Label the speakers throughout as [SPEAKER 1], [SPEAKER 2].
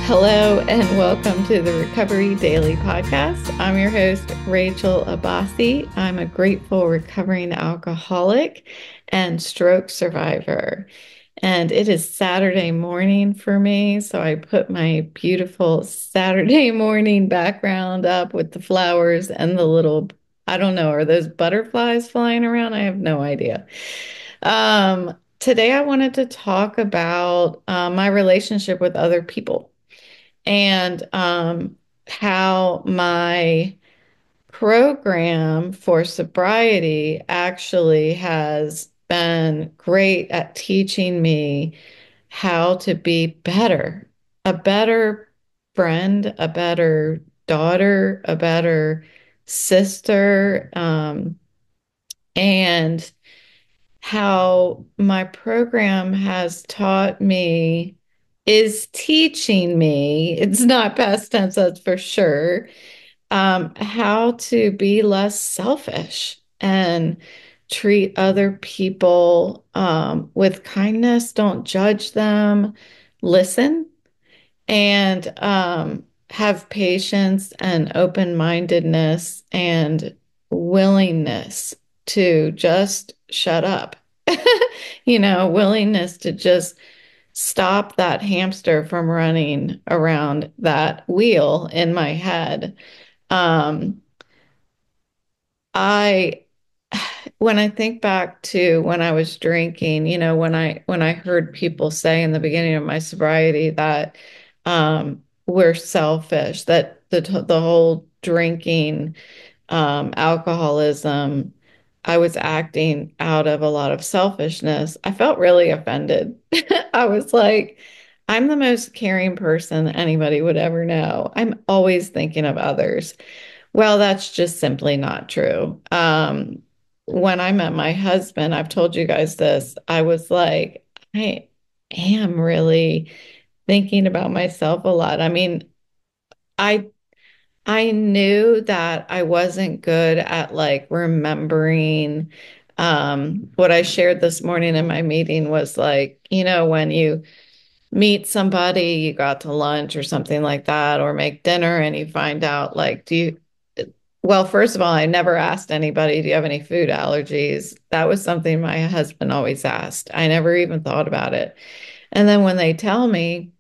[SPEAKER 1] Hello and welcome to the Recovery Daily Podcast. I'm your host, Rachel Abassi. I'm a grateful recovering alcoholic and stroke survivor. And it is Saturday morning for me, so I put my beautiful Saturday morning background up with the flowers and the little, I don't know, are those butterflies flying around? I have no idea. Today I wanted to talk about my relationship with other people and how my program for sobriety actually has been great at teaching me how to be better, a better friend, a better daughter, a better sister, and how my program has taught me, is teaching me, it's not past tense, that's for sure, how to be less selfish and treat other people with kindness. Don't judge them, listen, and have patience and open-mindedness and willingness to just shut up. Willingness to just stop that hamster from running around that wheel in my head. Um, I when I think back to when I was drinking, when I heard people say in the beginning of my sobriety that we're selfish, that the whole drinking, alcoholism, I was acting out of a lot of selfishness. I felt really offended. I was like, I'm the most caring person anybody would ever know. I'm always thinking of others. Well, that's just simply not true. When I met my husband, I've told you guys this, I was like, I am really thinking about myself a lot. I mean, I I knew that I wasn't good at like remembering. What I shared this morning in my meeting was like, when you meet somebody, you go out to lunch or something like that, or make dinner and you find out like, well, first of all, I never asked anybody, do you have any food allergies? That was something my husband always asked. I never even thought about it. And then when they tell me,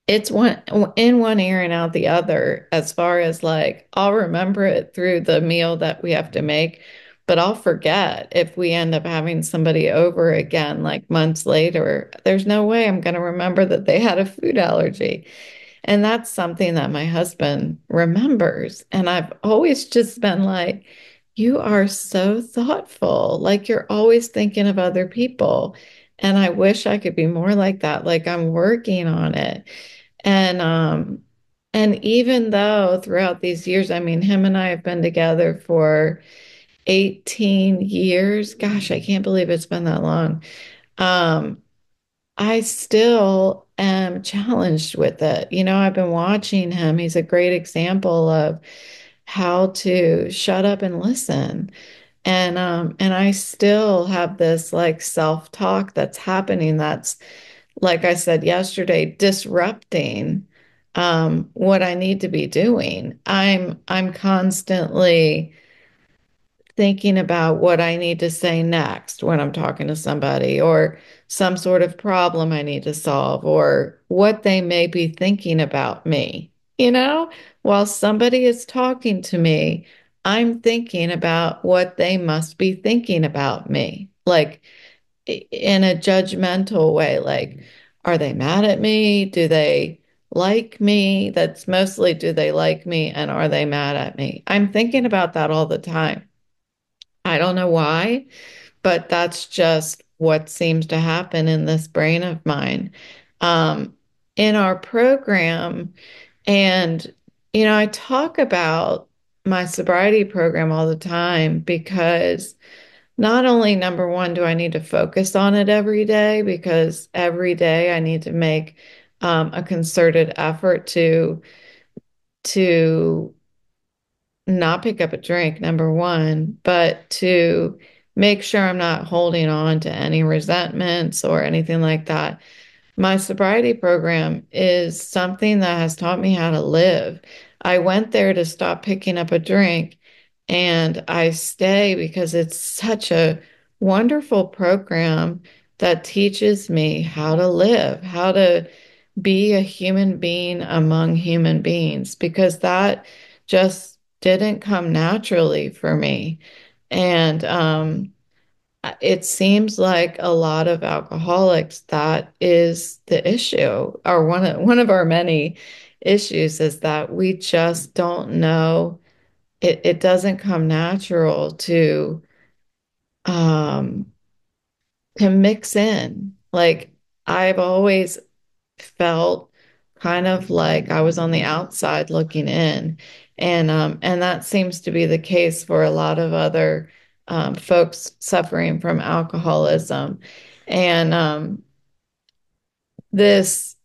[SPEAKER 1] it's one in one ear and out the other, as far as like, I'll remember it through the meal that we have to make, but I'll forget if we end up having somebody over again, like months later. There's no way I'm going to remember that they had a food allergy. And that's something that my husband remembers. And I've always just been like, you are so thoughtful. Like you're always thinking of other people. And I wish I could be more like that. Like I'm working on it. And and even though throughout these years, I mean, him and I have been together for 18 years. Gosh, I can't believe it's been that long. Um, I still am challenged with it. I've been watching him. He's a great example of how to shut up and listen. And I still have this like self-talk that's happening that's, like I said yesterday, disrupting what I need to be doing. I'm constantly thinking about what I need to say next when I'm talking to somebody, or some sort of problem I need to solve, or what they may be thinking about me. While somebody is talking to me, I'm thinking about what they must be thinking about me, like in a judgmental way, like, are they mad at me? Do they like me? That's mostly, do they like me? And are they mad at me? I'm thinking about that all the time. I don't know why, but that's just what seems to happen in this brain of mine. Um, in our program, and I talk about my sobriety program all the time because not only number one, do I need to focus on it every day, because every day I need to make a concerted effort to not pick up a drink, number one, but to make sure I'm not holding on to any resentments or anything like that. My sobriety program is something that has taught me how to live. I went there to stop picking up a drink, and I stay because it's such a wonderful program that teaches me how to live, how to be a human being among human beings, because that just didn't come naturally for me. And it seems like a lot of alcoholics, that is the issue, or one of our many issues is that we just don't know. It doesn't come natural um to mix in. Like I've always felt kind of like I was on the outside looking in. And that seems to be the case for a lot of other folks suffering from alcoholism. And this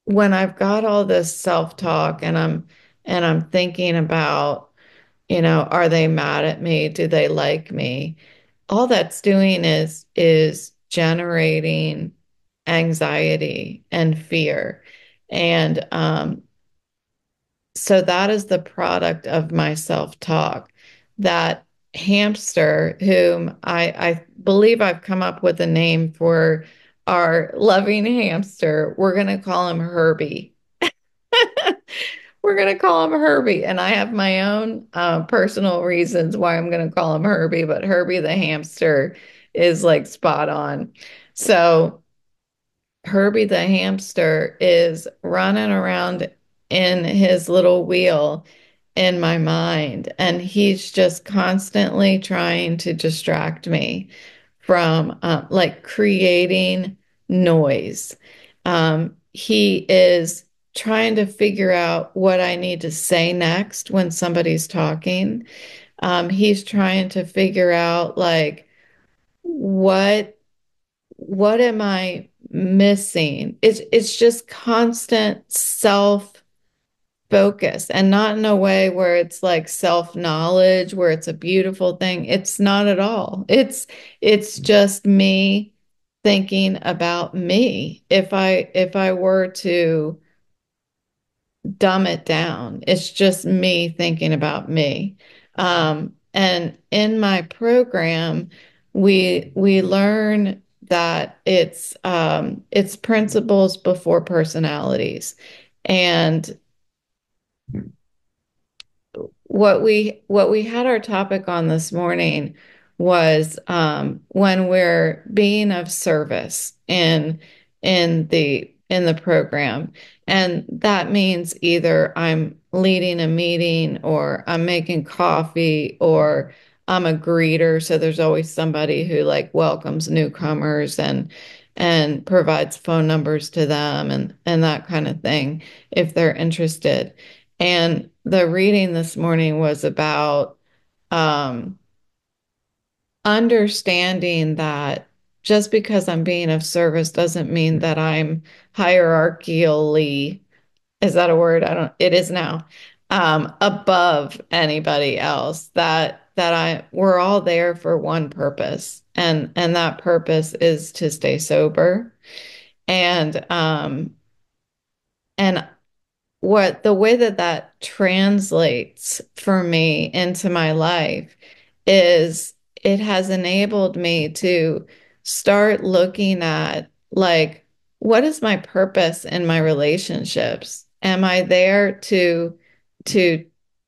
[SPEAKER 1] when I've got all this self-talk and I'm thinking about, are they mad at me? Do they like me? All that's doing is generating anxiety and fear. And so that is the product of my self-talk. That hamster, whom I believe I've come up with a name for our loving hamster. We're going to call him Herbie. We're going to call him Herbie. And I have my own personal reasons why I'm going to call him Herbie, but Herbie the hamster is like spot on. So Herbie the hamster is running around in his little wheel in my mind, and he's just constantly trying to distract me from like creating noise. He is trying to figure out what I need to say next when somebody's talking. He's trying to figure out like what what am I missing? It's just constant self focus, and not in a way where it's like self-knowledge, where it's a beautiful thing. It's not at all. It's just me thinking about me. If I were to dumb it down, it's just me thinking about me. And in my program, we learn that it's principles before personalities. And what we had our topic on this morning was when we're being of service in the program, and that means either I'm leading a meeting, or I'm making coffee, or I'm a greeter. So there's always somebody who like welcomes newcomers and provides phone numbers to them and that kind of thing if they're interested. And the reading this morning was about um, understanding that just because I'm being of service doesn't mean that I'm hierarchically, is that a word? It is now, above anybody else. We're all there for one purpose, and that purpose is to stay sober. And what the way that translates for me into my life is it has enabled me to start looking at like, what is my purpose in my relationships? Am I there to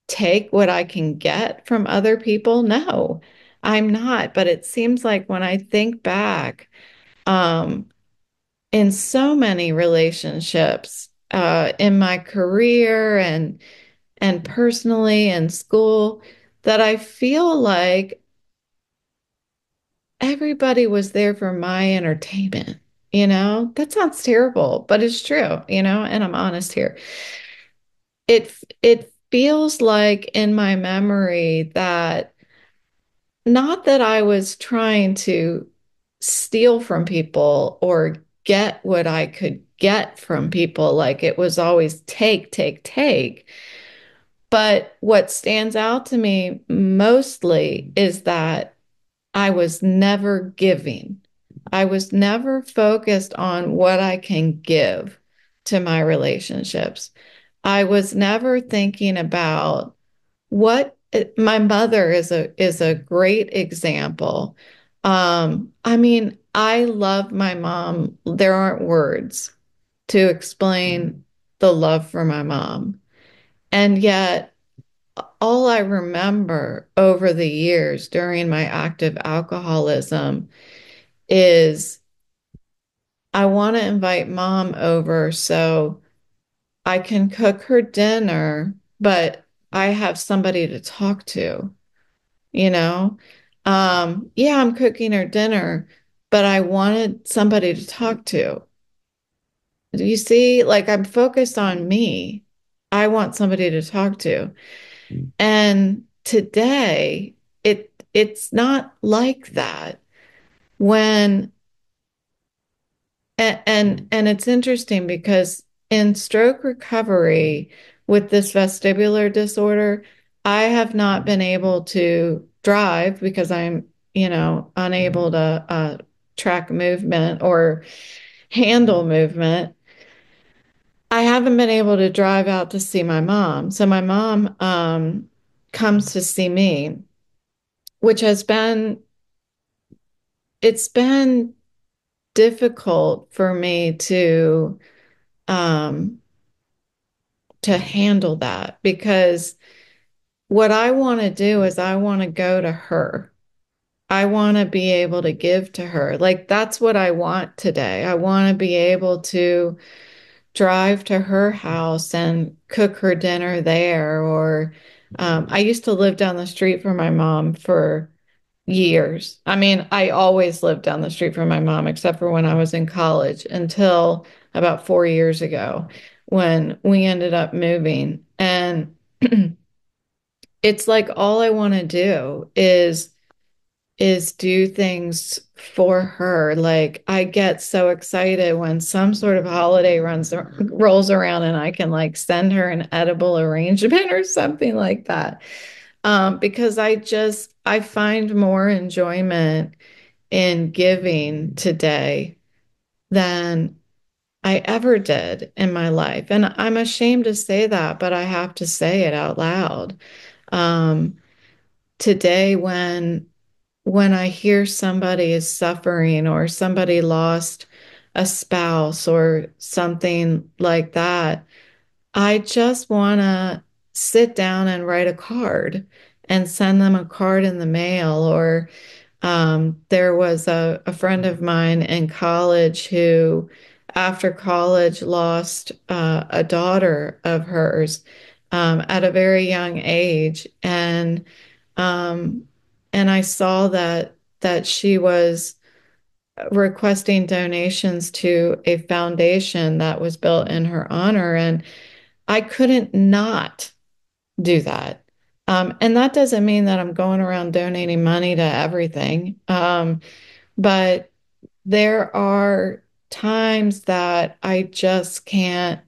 [SPEAKER 1] take what I can get from other people? No, I'm not. But it seems like when I think back, um, in so many relationships, in my career and personally in school, that I feel like everybody was there for my entertainment. That sounds terrible, but it's true, and I'm honest here. It feels like in my memory that, not that I was trying to steal from people or get what I could get from people, like it was always take, take, take. But what stands out to me mostly is that I was never giving. I was never focused on what I can give to my relationships. I was never thinking about what my mother is a great example. I mean, I love my mom. There aren't words to explain the love for my mom. And yet, all I remember over the years during my active alcoholism is I want to invite mom over so I can cook her dinner, but I have somebody to talk to, you know? Yeah, I'm cooking her dinner, but I wanted somebody to talk to. Do you see? Like I'm focused on me. I want somebody to talk to. And today, it's not like that. When and it's interesting because in stroke recovery with this vestibular disorder, I have not been able to drive because I'm, unable to track movement or handle movement. I haven't been able to drive out to see my mom. So my mom comes to see me, which it's been difficult for me um, to handle that because what I want to do is I want to go to her. I want to be able to give to her. Like that's what I want today. I want to be able to drive to her house and cook her dinner there. Or I used to live down the street from my mom for years. I mean, I always lived down the street from my mom, except for when I was in college until about 4 years ago when we ended up moving. And it's like all I want to do is do things for her. Like I get so excited when some sort of holiday runs rolls around and I can like send her an edible arrangement or something like that. Because I find more enjoyment in giving today than I ever did in my life. And I'm ashamed to say that, but I have to say it out loud. Um, Today when I hear somebody is suffering or somebody lost a spouse or something like that, I just want to sit down and write a card and send them a card in the mail. Or there was a friend of mine in college who, after college, lost a daughter of hers at a very young age, um, and I saw that she was requesting donations to a foundation that was built in her honor, and I couldn't not do that. And that doesn't mean that I'm going around donating money to everything. But there are times that I just can't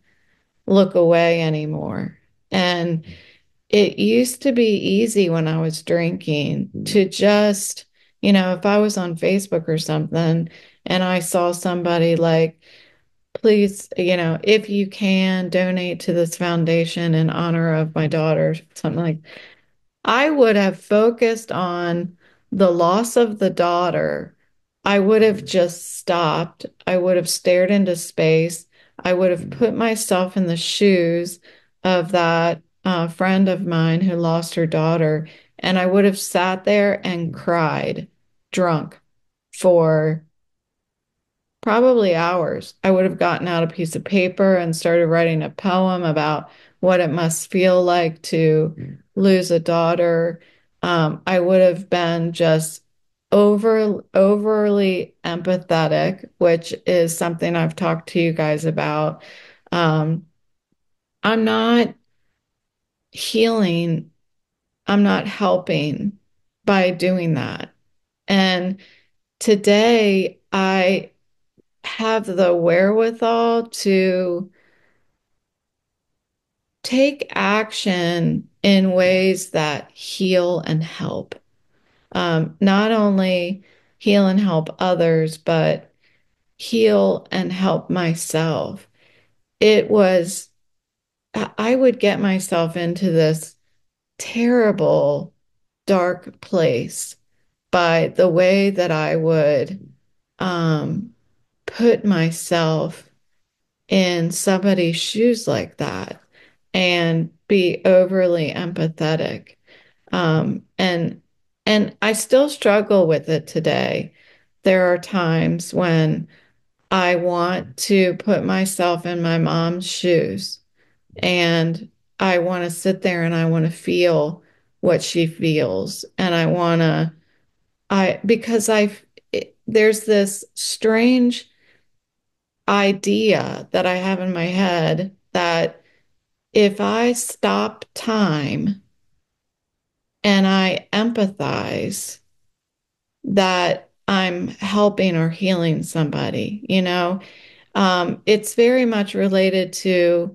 [SPEAKER 1] look away anymore. And it used to be easy when I was drinking to just, if I was on Facebook or something and I saw somebody like, please, if you can donate to this foundation in honor of my daughter, something like I would have focused on the loss of the daughter. I would have just stopped. I would have stared into space. I would have put myself in the shoes of that friend of mine who lost her daughter, and I would have sat there and cried, drunk, for probably hours. I would have gotten out a piece of paper and started writing a poem about what it must feel like to lose a daughter. I would have been just overly empathetic, which is something I've talked to you guys about. Um, I'm not healing, I'm not helping by doing that. And today I have the wherewithal to take action in ways that heal and help. Not only heal and help others, but heal and help myself. It was, I would get myself into this terrible, dark place by the way that I would um, put myself in somebody's shoes like that and be overly empathetic. And I still struggle with it today. There are times when I want to put myself in my mom's shoes and I want to sit there and I want to feel what she feels. And I want to, because there's this strange idea that I have in my head that if I stop time and I empathize, that I'm helping or healing somebody, you know? It's very much related to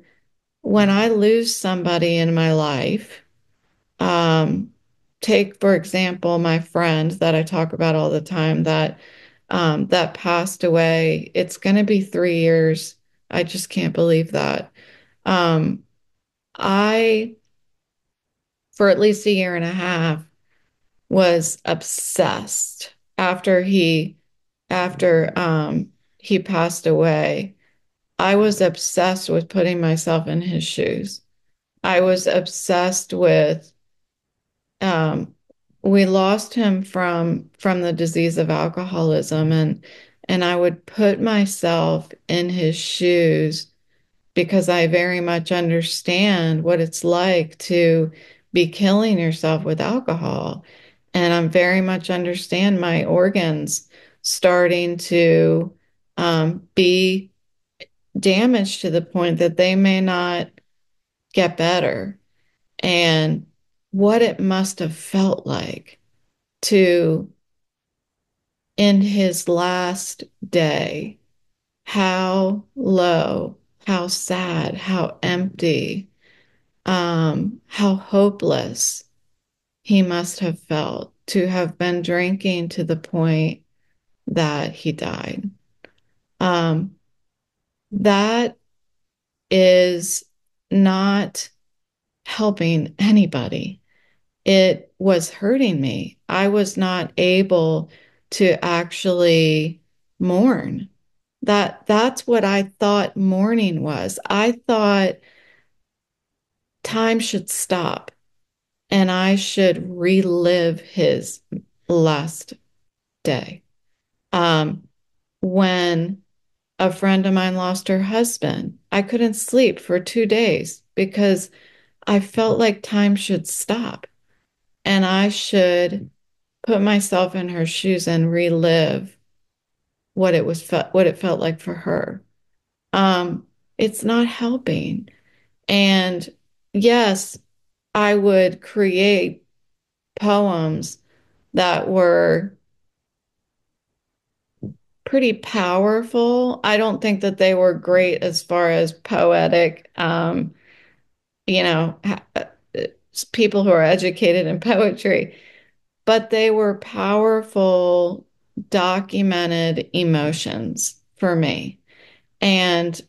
[SPEAKER 1] when I lose somebody in my life. Um, Take, for example, my friend that I talk about all the time that passed away. It's going to be 3 years. I just can't believe that. Um, I, for at least a year and a half, was obsessed after he passed away. I was obsessed with putting myself in his shoes. I was obsessed with um we lost him from the disease of alcoholism, and I would put myself in his shoes because I very much understand what it's like to be killing yourself with alcohol. And I very much understand my organs starting to be damaged to the point that they may not get better. And what it must have felt like to, in his last day, how low, how sad, how empty, how hopeless he must have felt to have been drinking to the point that he died. Um, that is not helping anybody. It was hurting me. I was not able to actually mourn. That's what I thought mourning was. I thought time should stop and I should relive his last day. Um, when a friend of mine lost her husband, I couldn't sleep for 2 days because I felt like time should stop and I should put myself in her shoes and relive what it felt like for her. Um, it's not helping. And yes, I would create poems that were pretty powerful. I don't think that they were great as far as poetic, you know, people who are educated in poetry, but they were powerful, documented emotions for me. And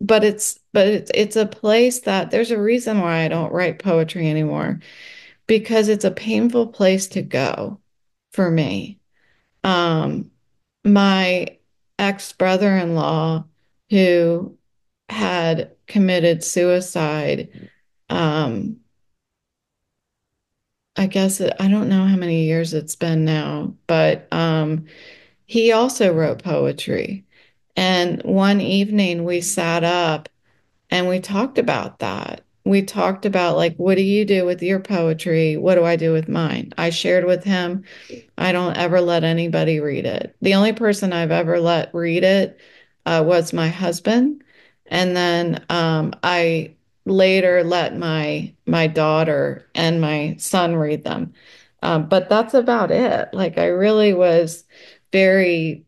[SPEAKER 1] but it's a place that there's a reason why I don't write poetry anymore because it's a painful place to go for me. Um, my ex-brother-in-law who had committed suicide, um, I don't know how many years it's been now, but he also wrote poetry. And one evening we sat up and we talked about that. We talked about, like, what do you do with your poetry? What do I do with mine? I shared with him, I don't ever let anybody read it. The only person I've ever let read it was my husband. And then I later let my daughter and my son read them. But that's about it. Like, I really was very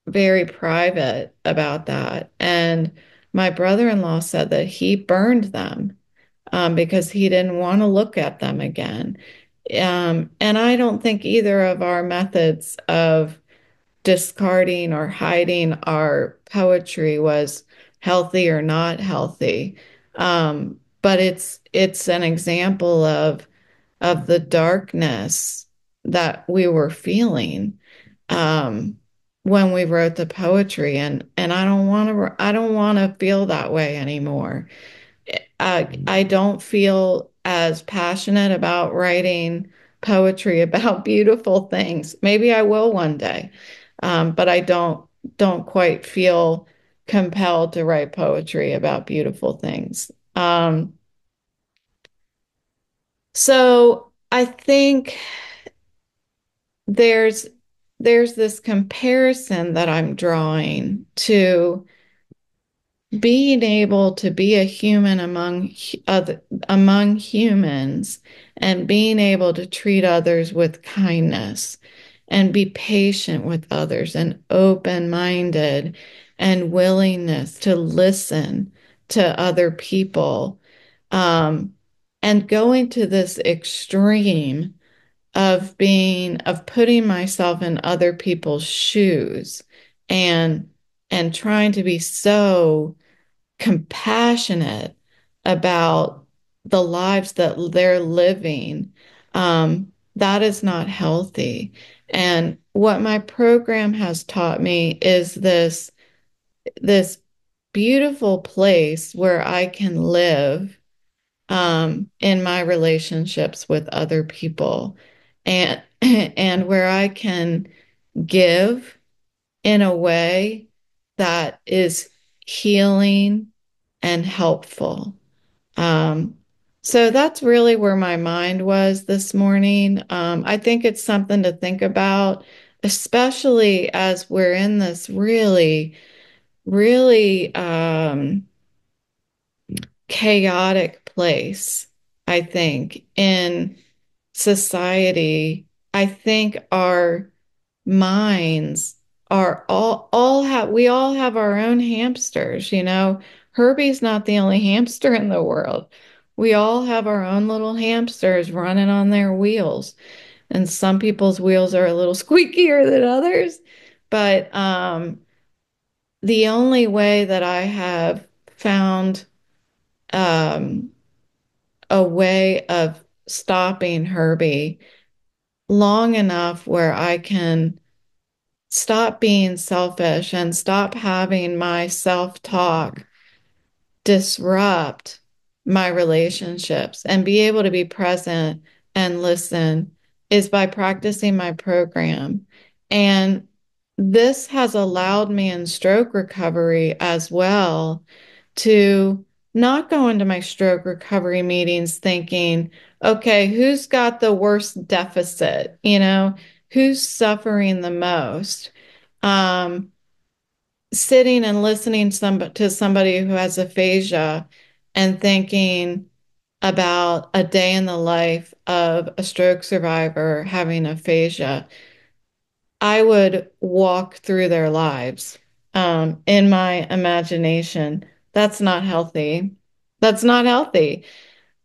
[SPEAKER 1] very private about that. And my brother-in-law said that he burned them because he didn't want to look at them again. And I don't think either of our methods of discarding or hiding our poetry was healthy or not healthy. But it's an example of the darkness that we were feeling um, when we wrote the poetry, and I don't want to feel that way anymore. I don't feel as passionate about writing poetry about beautiful things. Maybe I will one day, but I don't quite feel compelled to write poetry about beautiful things. So I think there's there's this comparison that I'm drawing to being able to be a human among humans and being able to treat others with kindness and be patient with others and open-minded and willingness to listen to other people, um, and going to this extreme of putting myself in other people's shoes and trying to be so compassionate about the lives that they're living, that is not healthy. And what my program has taught me is this beautiful place where I can live, in my relationships with other people, and and where I can give in a way that is healing and helpful. Um, so that's really where my mind was this morning. I think it's something to think about, especially as we're in this really, really chaotic place, I think, in society. I think our minds are all have we all have our own hamsters, you know. Herbie's not the only hamster in the world. We all have our own little hamsters running on their wheels. And some people's wheels are a little squeakier than others. But the only way that I have found um, a way of stopping Herbie long enough where I can stop being selfish and stop having my self-talk disrupt my relationships and be able to be present and listen is by practicing my program. And this has allowed me in stroke recovery as well to not go into my stroke recovery meetings thinking, okay, who's got the worst deficit? You know, who's suffering the most? Um, Sitting and listening to somebody who has aphasia and thinking about a day in the life of a stroke survivor having aphasia, I would walk through their lives, in my imagination. That's not healthy. That's not healthy.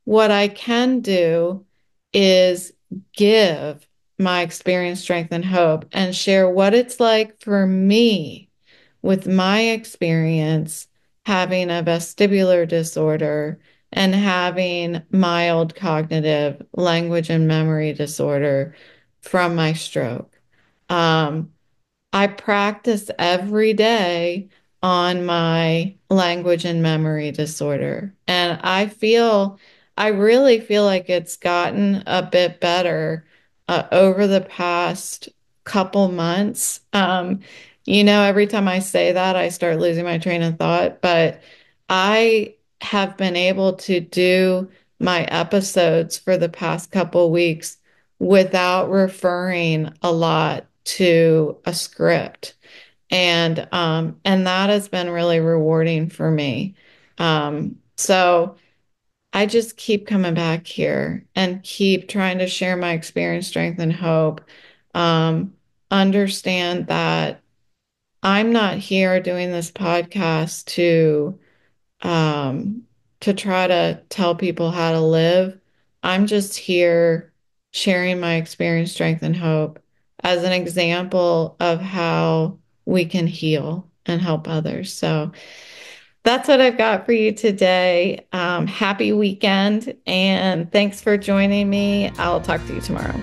[SPEAKER 1] What I can do is give my experience, strength, and hope and share what it's like for me with my experience having a vestibular disorder and having mild cognitive language and memory disorder from my stroke. Um, I practice every day on my language and memory disorder. And I really feel like it's gotten a bit better over the past couple months. You know, every time I say that, I start losing my train of thought, but I have been able to do my episodes for the past couple weeks without referring a lot to a script. And that has been really rewarding for me. So I just keep coming back here and keep trying to share my experience, strength, and hope. Um, Understand that I'm not here doing this podcast um, to try to tell people how to live. I'm just here sharing my experience, strength, and hope as an example of how we can heal and help others. So that's what I've got for you today. Happy weekend, and thanks for joining me. I'll talk to you tomorrow.